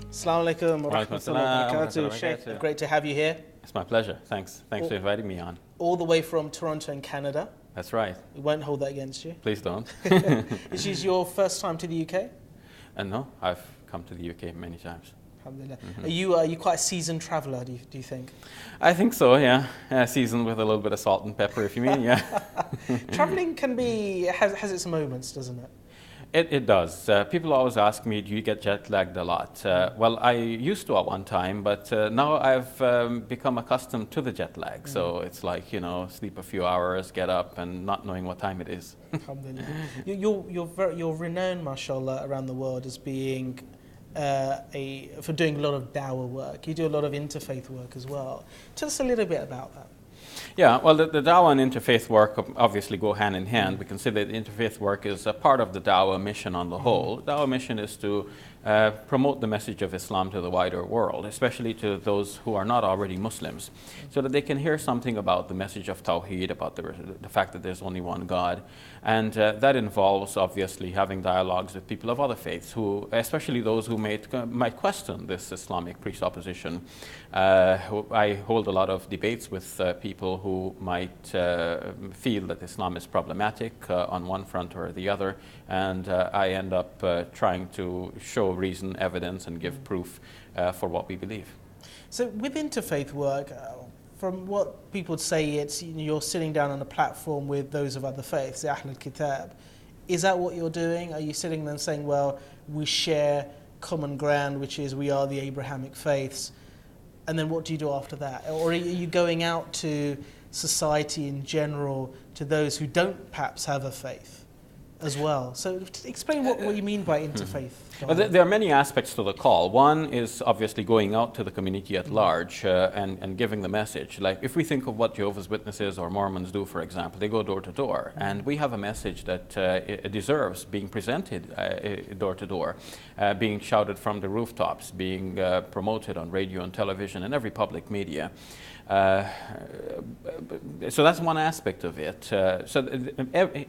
Assalamu alaikum wa Walaikum rahmatullahi wa assalam wa barakatuh. rahmatullahi wa Sheikh, barakatuh. great to have you here. It's my pleasure. Thanks for inviting me on. All the way from Toronto in Canada. That's right. We won't hold that against you. Please don't. This is your first time to the UK? And no, I've come to the UK many times. Alhamdulillah. Mm-hmm. Are you quite a seasoned traveller, do you think? I think so, yeah. Seasoned with a little bit of salt and pepper, if you mean, yeah. Travelling has its moments, doesn't it? It does. People always ask me, do you get jet lagged a lot? Well, I used to at one time, but now I've become accustomed to the jet lag. So it's like, sleep a few hours, get up, and not knowing what time it is. Alhamdulillah. You're renowned, mashallah, around the world as being for doing a lot of dawah work. You do a lot of interfaith work as well. Tell us a little bit about that. Yeah, well, the dawah and interfaith work obviously go hand in hand. We consider the interfaith work is a part of the dawah mission on the whole. The dawah mission is to promote the message of Islam to the wider world, especially to those who are not already Muslims, so that they can hear something about the message of Tawheed, about the fact that there's only one God. And that involves, obviously, having dialogues with people of other faiths, especially those who might question this Islamic presupposition. I hold a lot of debates with people who might feel that Islam is problematic on one front or the other, and I end up trying to show reason, evidence, and give proof for what we believe. So with interfaith work, from what people would say, it's you're sitting down on a platform with those of other faiths, the Ahl al-Kitab. Is that what you're doing? Are you sitting there and saying, well, we share common ground, which is we are the Abrahamic faiths, and then what do you do after that? Or are you going out to society in general, to those who don't perhaps have a faith as well? So explain what you mean by interfaith. Well, there are many aspects to the call. One is obviously going out to the community at large and giving the message. Like if we think of what Jehovah's Witnesses or Mormons do, for example, they go door to door, and we have a message that it deserves being presented door to door, being shouted from the rooftops, being promoted on radio and television and every public media. So that's one aspect of it.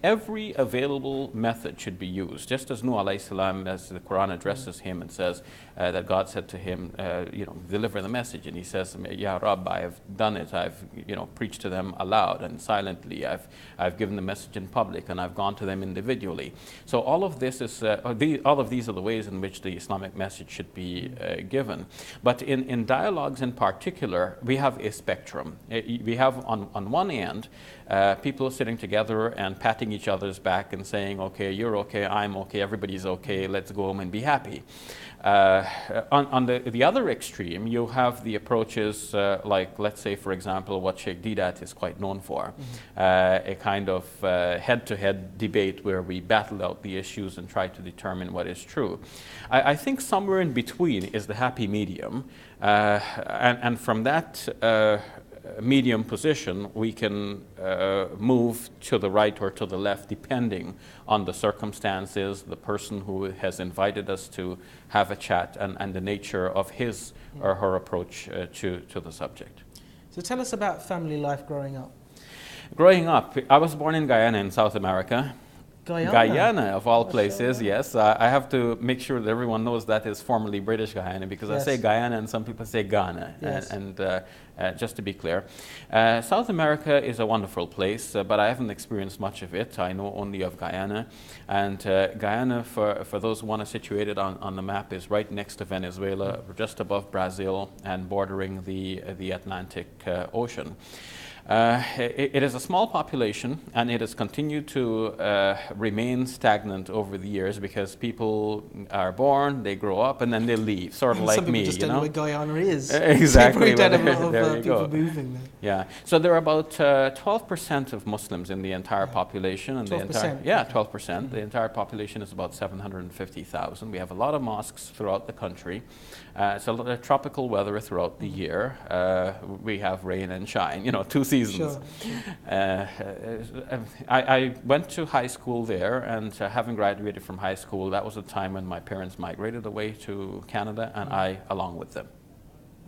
Every available method should be used. Just as Nuh alayhi salam, as the Quran addresses him and says that God said to him, deliver the message. And he says, Ya Rabb, I have done it. I've preached to them aloud and silently. I've given the message in public, and I've gone to them individually. So all of this is, all of these are the ways in which the Islamic message should be given. But in dialogues in particular, we have a spectrum. We have on one end people sitting together and patting each other's back and saying, okay, you're okay, I'm okay, everybody's okay, let's go home and be happy. On the other extreme, you have the approaches like, let's say, for example, what Sheikh Didat is quite known for, a kind of head-to-head debate where we battle out the issues and try to determine what is true. I think somewhere in between is the happy medium, and from that medium position, we can move to the right or to the left depending on the circumstances, the person who has invited us to have a chat, and the nature of his or her approach to the subject. So tell us about family life growing up. Growing up, I was born in Guyana in South America. Guyana, of all places, yes. I have to make sure that everyone knows that is formerly British Guyana, because I say Guyana and some people say Ghana. Yes. And just to be clear, South America is a wonderful place, but I haven't experienced much of it. I know only of Guyana. And Guyana, for those who want to situate it on the map, is right next to Venezuela, just above Brazil, and bordering the Atlantic Ocean. It is a small population, and it has continued to remain stagnant over the years because people are born, they grow up, and then they leave, sort of like me. Some people just don't know where Guyana is. Exactly. Don't have a lot of people moving there. Yeah. So there are about 12% of Muslims in the entire population. And 12%? Yeah, 12%. The entire population is about 750,000. We have a lot of mosques throughout the country. It's a lot of tropical weather throughout the year. We have rain and shine, two seasons. Sure. I went to high school there, and having graduated from high school, that was a time when my parents migrated away to Canada, and I along with them.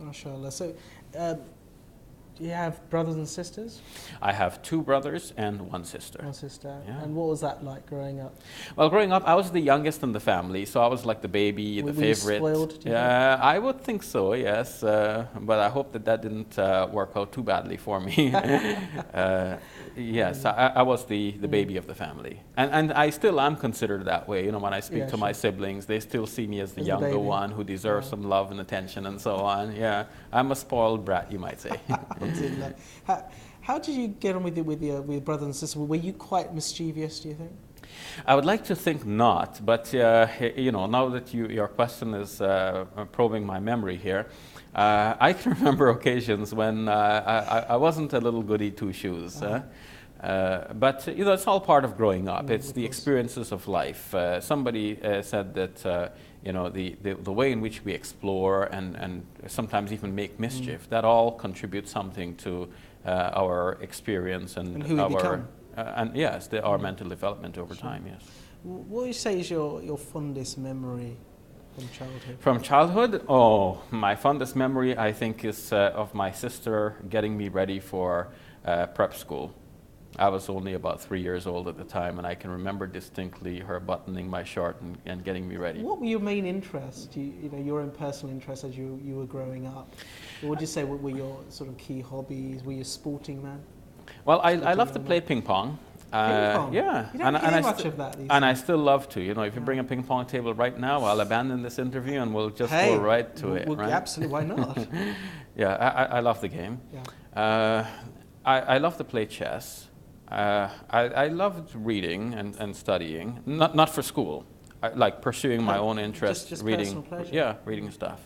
MashaAllah. So Do you have brothers and sisters? I have 2 brothers and 1 sister. One sister. Yeah. And what was that like growing up? Well, growing up, I was the youngest in the family, so I was like the baby, the Were you favorite. spoiled, do you Yeah, I would think so, yes. But I hope that didn't work out too badly for me. Yes, I was the baby of the family. And I still am considered that way. You know, when I speak to my siblings, they still see me as the younger one who deserves some love and attention and so on. Yeah, I'm a spoiled brat, you might say. How did you get on with your brothers and sisters? Were you quite mischievous, do you think? I would like to think not, but you know, now that your question is probing my memory here, I can remember occasions when I wasn't a little goody two-shoes. But you know, it's all part of growing up. It's the experiences of life. Somebody said that you know, the way in which we explore and sometimes even make mischief, that all contributes something to our experience and who we become. And yes, our mental development over time. Yes. What would you say is your fondest memory from childhood? From childhood, oh, my fondest memory I think is of my sister getting me ready for prep school. I was only about 3 years old at the time, and I can remember distinctly her buttoning my shirt and getting me ready. What were your main interests? You know, your own personal interests as you were growing up. What would you say were your sort of key hobbies? Were you a sporting man? Well, I love to play ping pong. Ping pong? Yeah, You don't hear much of that these and I days. still love to. You know, if you bring a ping pong table right now, I'll abandon this interview and we'll just go right to it. Right? Absolutely, why not? Yeah, I love the game. Yeah. I love to play chess. I loved reading and studying, not for school. I like pursuing my own interests, just reading. personal pleasure. Yeah, reading stuff.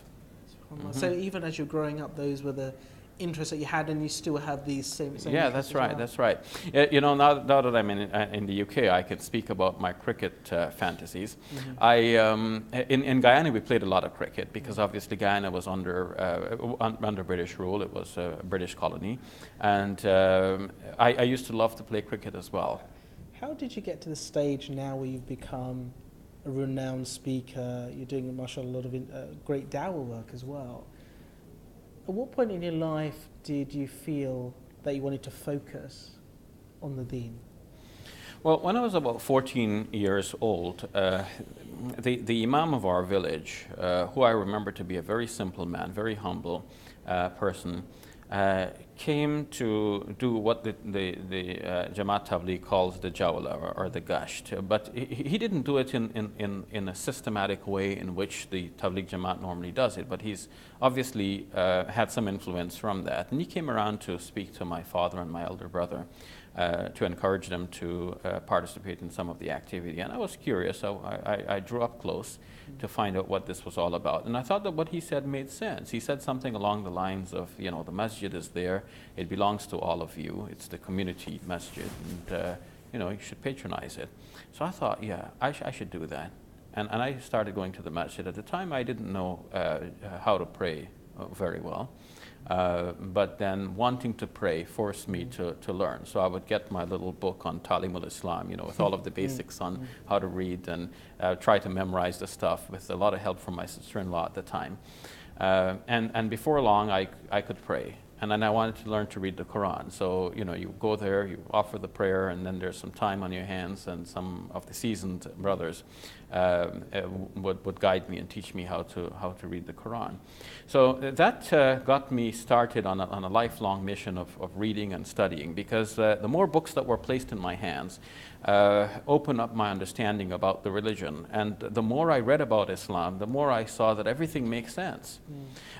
So even as you're growing up, those were the interests that you had, and you still have these same Yeah, that's right. That's right. You know, now that I'm in the UK, I can speak about my cricket fantasies. In Guyana we played a lot of cricket because obviously Guyana was under British rule. It was a British colony, and I used to love to play cricket as well. How did you get to the stage now where you've become a renowned speaker? You're doing, mashallah, a lot of great dawah work as well. At what point in your life did you feel that you wanted to focus on the deen? Well, when I was about 14 years old, the Imam of our village, who I remember to be a very simple man, very humble person, came to do what the Jamaat Tabligh calls the Jawla or the Gasht. But he didn't do it in a systematic way in which the Tabligh Jamaat normally does it, but he's obviously had some influence from that. And he came around to speak to my father and my elder brother to encourage them to participate in some of the activity. And I was curious, so I drew up close to find out what this was all about. And I thought that what he said made sense. He said something along the lines of, you know, the masjid is there, it belongs to all of you, it's the community masjid, and you know, you should patronize it. So I thought, yeah, I should do that. And I started going to the masjid. At the time I didn't know how to pray very well. But then wanting to pray forced me to learn. So I would get my little book on Talimul Islam, you know, with all of the basics on how to read, and try to memorize the stuff with a lot of help from my sister-in-law at the time. And before long, I could pray. And then I wanted to learn to read the Quran. So, you know, you go there, you offer the prayer, and then there's some time on your hands, and some of the seasoned brothers would guide me and teach me how to read the Quran. So that got me started on a lifelong mission of reading and studying, because the more books that were placed in my hands opened up my understanding about the religion. And the more I read about Islam, the more I saw that everything makes sense.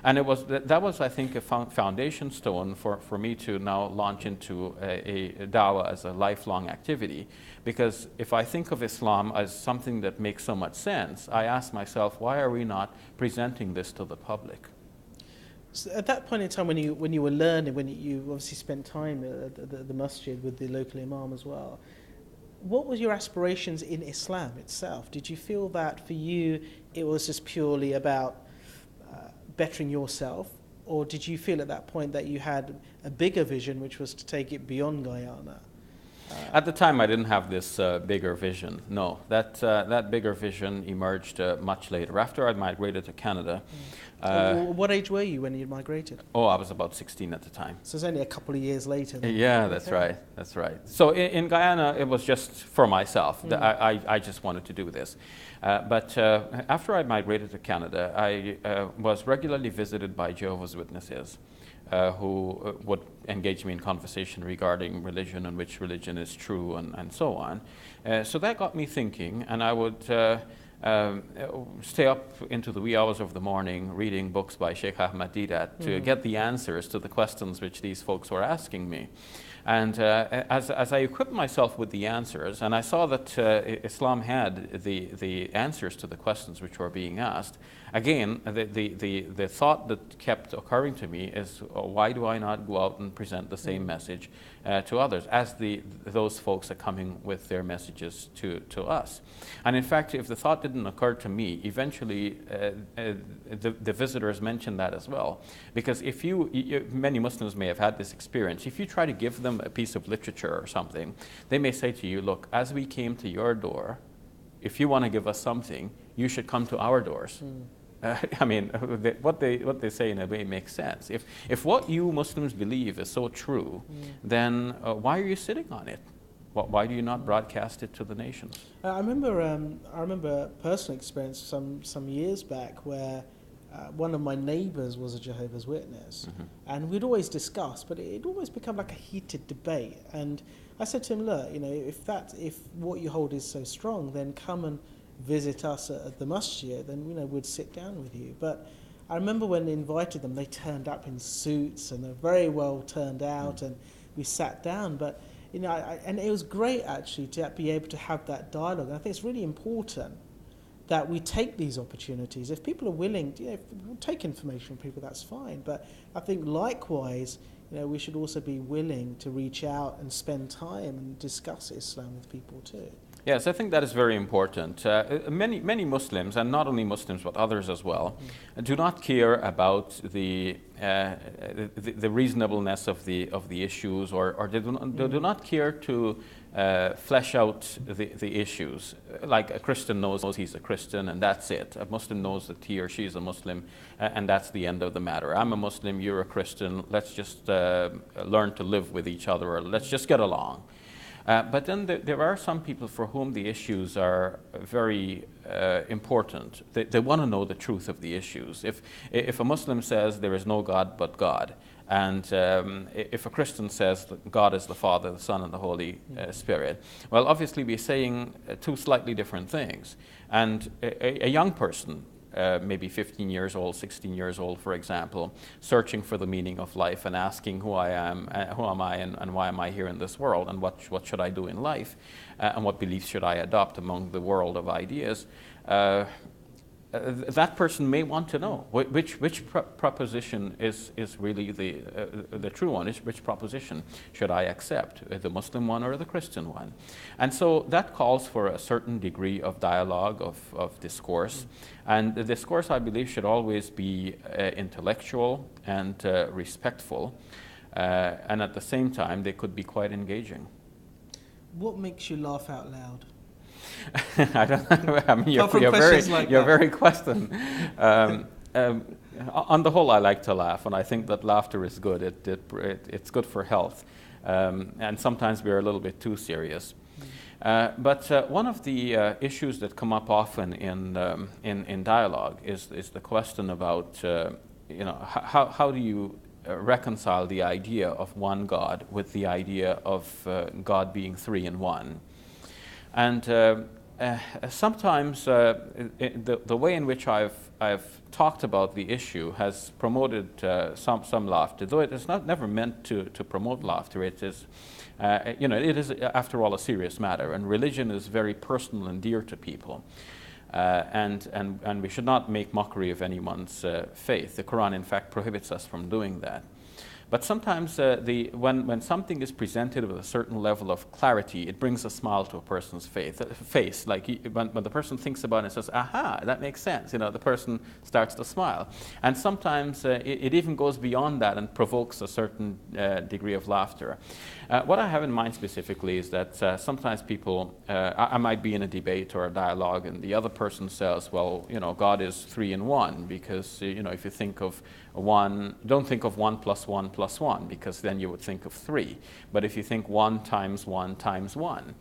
And that was, I think, a foundation stone for me to now launch into a dawah as a lifelong activity. Because if I think of Islam as something that makes so much sense, I ask myself, why are we not presenting this to the public? So at that point in time, when you were learning, when you obviously spent time at the masjid with the local imam as well, what were your aspirations in Islam itself? Did you feel that for you it was just purely about bettering yourself, or did you feel at that point that you had a bigger vision, which was to take it beyond Guyana? At the time, I didn't have this bigger vision. No, that bigger vision emerged much later, after I migrated to Canada. What age were you when you migrated? Oh, I was about 16 at the time. So it's only a couple of years later. Then. Yeah, that's right. That's right. So in Guyana, it was just for myself. I just wanted to do this. But after I migrated to Canada, I was regularly visited by Jehovah's Witnesses, who would engage me in conversation regarding religion and which religion is true and so on. So that got me thinking, and I would stay up into the wee hours of the morning reading books by Sheikh Ahmad Didat to get the answers to the questions which these folks were asking me. And as I equipped myself with the answers, and I saw that Islam had the answers to the questions which were being asked, again, the thought that kept occurring to me is, why do I not go out and present the same message to others, as those folks are coming with their messages to us? And in fact, if the thought didn't occur to me, eventually the visitors mentioned that as well. Because if many Muslims may have had this experience, if you try to give them a piece of literature or something, they may say to you, look, as we came to your door, if you want to give us something, you should come to our doors. I mean, what they say in a way makes sense. If what you Muslims believe is so true, then why are you sitting on it? Why do you not broadcast it to the nations? I remember a personal experience some years back where one of my neighbours was a Jehovah's Witness, and we'd always discuss, but it'd always become like a heated debate. And I said to him, look, if what you hold is so strong, then come and visit us at the masjid, then we'd sit down with you. But I remember when I invited them, they turned up in suits and they're very well turned out, and we sat down. But and it was great actually to be able to have that dialogue. And I think it's really important that we take these opportunities. If people are willing, if we'll take information from people, that's fine. But I think likewise, we should also be willing to reach out and spend time and discuss Islam with people too. Yes, I think that is very important. Many Muslims, and not only Muslims but others as well, do not care about the reasonableness of the issues, or they do not care to flesh out the issues. Like a Christian knows he's a Christian, and that's it. A Muslim knows that he or she is a Muslim, and that's the end of the matter. I'm a Muslim, you're a Christian, let's just learn to live with each other, or let's just get along. But then there are some people for whom the issues are very important. They want to know the truth of the issues. If a Muslim says there is no God but God, and if a Christian says that God is the Father, the Son, and the Holy Spirit, well, obviously we're saying two slightly different things. And a young person, maybe 15 years old, 16 years old, for example, searching for the meaning of life and asking who I am, who am I, and why am I here in this world, and what should I do in life, and what beliefs should I adopt among the world of ideas. That person may want to know which proposition is really the true one. Which proposition should I accept, the Muslim one or the Christian one? And so that calls for a certain degree of dialogue, of discourse. And the discourse, I believe, should always be intellectual and respectful. And at the same time, they could be quite engaging. What makes you laugh out loud? I don't know. I mean, you're very questioning. On the whole, I like to laugh, and I think that laughter is good. It's good for health, and sometimes we're a little bit too serious. But one of the issues that come up often in dialogue is the question about how do you reconcile the idea of one God with the idea of God being three in one. And sometimes the way in which I've talked about the issue has promoted some laughter, though it is never meant to promote laughter. It is, it is after all a serious matter, and religion is very personal and dear to people. And we should not make mockery of anyone's faith. The Quran, in fact, prohibits us from doing that. But sometimes when something is presented with a certain level of clarity, it brings a smile to a person's face. Like when the person thinks about it and says, aha, that makes sense, the person starts to smile. And sometimes it even goes beyond that and provokes a certain degree of laughter. What I have in mind specifically is that sometimes people, I might be in a debate or a dialogue, and the other person says, well, God is 3 in 1, because, if you think of 1, don't think of 1 plus 1 plus 1, because then you would think of 3. But if you think 1 times 1 times 1,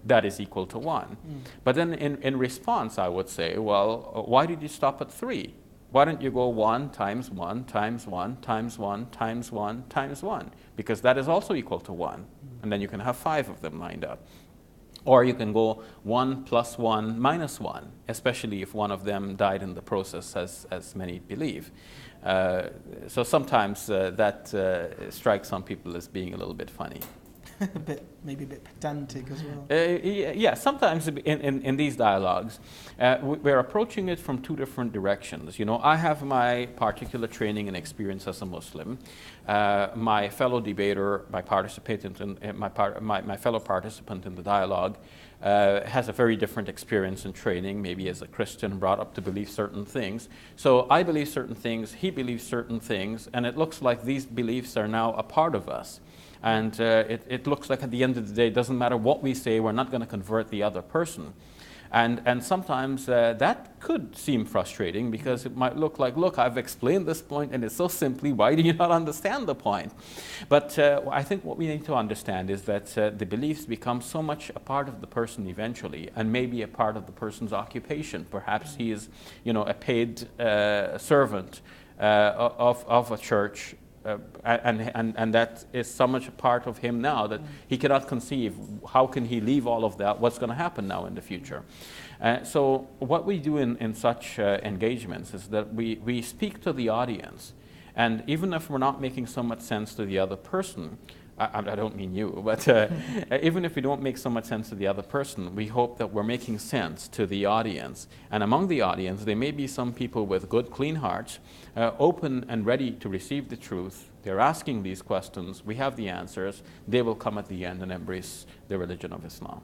that is equal to 1. But then in response, I would say, well, why did you stop at 3? Why don't you go 1 times 1 times 1 times 1 times 1 times 1? Because that is also equal to 1. And then you can have 5 of them lined up. Or you can go 1 plus 1 minus 1, especially if one of them died in the process, as many believe. So sometimes that strikes some people as being a little bit funny. Maybe a bit pedantic as well. Yeah, sometimes in these dialogues, we're approaching it from 2 different directions. I have my particular training and experience as a Muslim. My fellow debater, my fellow participant in the dialogue, has a very different experience and training, maybe as a Christian, brought up to believe certain things. So I believe certain things, he believes certain things, and it looks like these beliefs are now a part of us. And it looks like at the end of the day, it doesn't matter what we say, we're not going to convert the other person. And sometimes that could seem frustrating, because it might look like, look, I've explained this point and it's so simply, why do you not understand the point? But I think what we need to understand is that the beliefs become so much a part of the person eventually, and maybe a part of the person's occupation. Perhaps he is, a paid servant of a church. And that is so much a part of him now that he cannot conceive how can he leave all of that, what's going to happen now in the future. So what we do in such engagements is that we speak to the audience, and even if we're not making so much sense to the other person, I don't mean you, but even if we don't make so much sense to the other person, we hope that we're making sense to the audience. And among the audience, there may be some people with good, clean hearts, open and ready to receive the truth. They're asking these questions. We have the answers. They will come at the end and embrace the religion of Islam.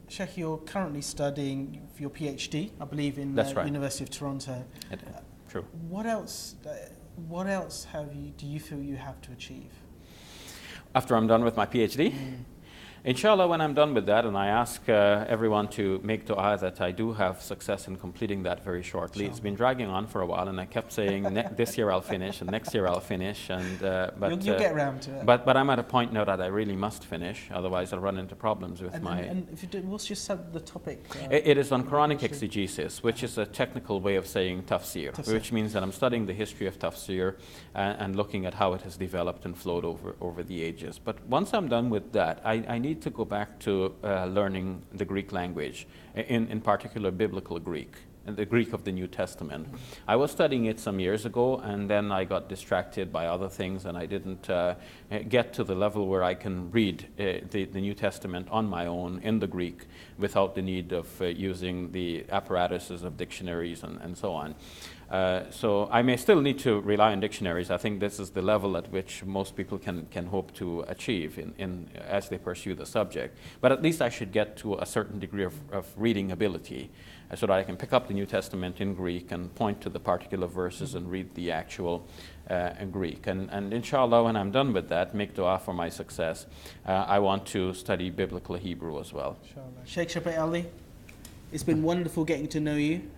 Sheikh, you're currently studying for your PhD, I believe, in That's right. University of Toronto. True. What else do you feel you have to achieve? After I'm done with my PhD? Inshallah, when I'm done with that, and I ask everyone to make dua that I do have success in completing that very shortly. It's been dragging on for a while, and I kept saying this year I'll finish, and next year I'll finish, and but you'll get around to it. But I'm at a point now that I really must finish, otherwise I'll run into problems with my. And if you do, what's the topic? It is on Quranic exegesis, which is a technical way of saying tafsir, which means that I'm studying the history of tafsir and looking at how it has developed and flowed over the ages. But once I'm done with that, I need to go back to learning the Greek language, in particular biblical Greek, and the Greek of the New Testament. I was studying it some years ago, and then I got distracted by other things, and I didn't get to the level where I can read the New Testament on my own in the Greek without the need of using the apparatuses of dictionaries and so on. So I may still need to rely on dictionaries. I think this is the level at which most people can hope to achieve as they pursue the subject. But at least I should get to a certain degree of reading ability, so that I can pick up the New Testament in Greek and point to the particular verses and read the actual Greek. And inshallah, when I'm done with that, make dua for my success. I want to study biblical Hebrew as well. Inshallah. Sheikh Shabir Ali, it's been wonderful getting to know you.